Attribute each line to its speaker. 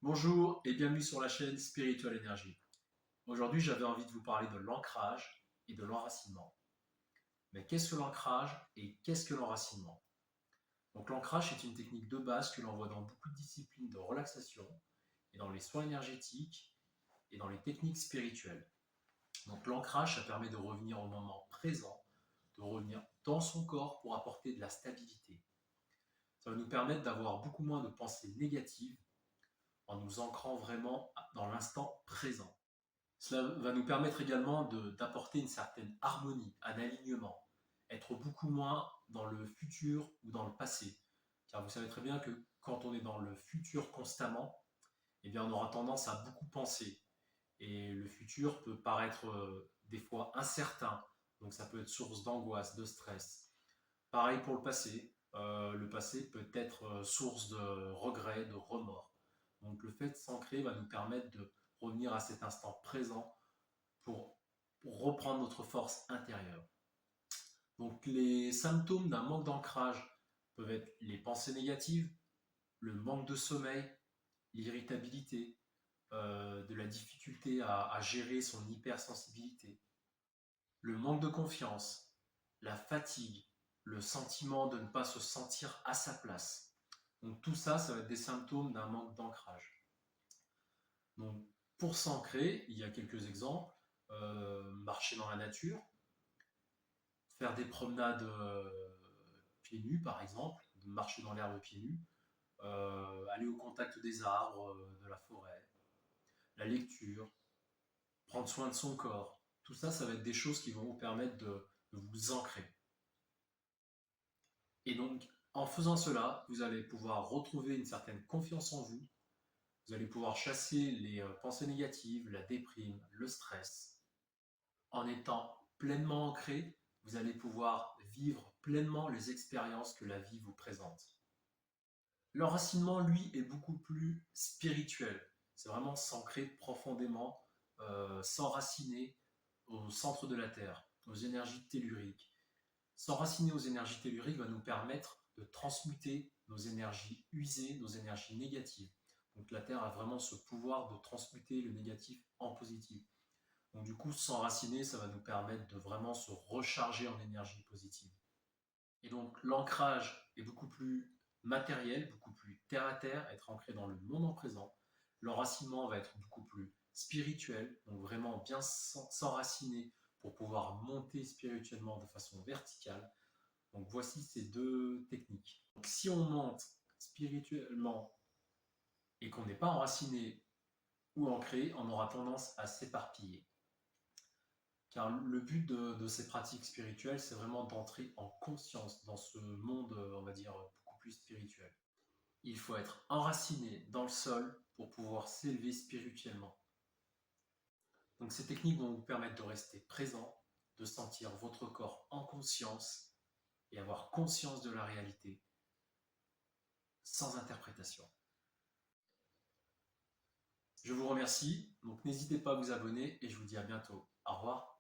Speaker 1: Bonjour et bienvenue sur la chaîne Spiritual Energy. Aujourd'hui, j'avais envie de vous parler de l'ancrage et de l'enracinement. Mais qu'est-ce que l'ancrage et qu'est-ce que l'enracinement? Donc l'ancrage est une technique de base que l'on voit dans beaucoup de disciplines de relaxation et dans les soins énergétiques et dans les techniques spirituelles. Donc l'ancrage, ça permet de revenir au moment présent, de revenir dans son corps pour apporter de la stabilité. Ça va nous permettre d'avoir beaucoup moins de pensées négatives en nous ancrant vraiment dans l'instant présent. Cela va nous permettre également d'apporter une certaine harmonie, un alignement, être beaucoup moins dans le futur ou dans le passé. Car vous savez très bien que quand on est dans le futur constamment, eh bien on aura tendance à beaucoup penser. Et le futur peut paraître des fois incertain, donc ça peut être source d'angoisse, de stress. Pareil pour le passé. Le passé peut être source de regrets, de remords. Donc le fait de s'ancrer va nous permettre de revenir à cet instant présent pour, reprendre notre force intérieure. Donc les symptômes d'un manque d'ancrage peuvent être les pensées négatives, le manque de sommeil, l'irritabilité, de la difficulté à gérer son hypersensibilité, le manque de confiance, la fatigue, le sentiment de ne pas se sentir à sa place. Donc tout ça, ça va être des symptômes d'un manque d'ancrage. Donc pour s'ancrer, il y a quelques exemples. Marcher dans la nature, faire des promenades pieds nus par exemple, marcher dans l'herbe pieds nus, aller au contact des arbres, de la forêt, la lecture, prendre soin de son corps. Tout ça, ça va être des choses qui vont vous permettre de vous ancrer. Et donc, en faisant cela, vous allez pouvoir retrouver une certaine confiance en vous. Vous allez pouvoir chasser les pensées négatives, la déprime, le stress. En étant pleinement ancré, vous allez pouvoir vivre pleinement les expériences que la vie vous présente. L'enracinement, lui, est beaucoup plus spirituel. C'est vraiment s'ancrer profondément, s'enraciner au centre de la Terre, aux énergies telluriques. S'enraciner aux énergies telluriques va nous permettre de transmuter nos énergies usées, nos énergies négatives. Donc la Terre a vraiment ce pouvoir de transmuter le négatif en positif. Donc du coup, s'enraciner, ça va nous permettre de vraiment se recharger en énergie positive. Et donc l'ancrage est beaucoup plus matériel, beaucoup plus terre à terre, être ancré dans le moment présent. L'enracinement va être beaucoup plus spirituel, donc vraiment bien s'enraciner pour pouvoir monter spirituellement de façon verticale. Donc voici ces deux techniques. Donc, si on monte spirituellement et qu'on n'est pas enraciné ou ancré, on aura tendance à s'éparpiller. Car le but de ces pratiques spirituelles, c'est vraiment d'entrer en conscience dans ce monde, on va dire, beaucoup plus spirituel. Il faut être enraciné dans le sol pour pouvoir s'élever spirituellement. Donc ces techniques vont vous permettre de rester présent, de sentir votre corps en conscience et avoir conscience de la réalité sans interprétation. Je vous remercie, donc n'hésitez pas à vous abonner et je vous dis à bientôt. Au revoir.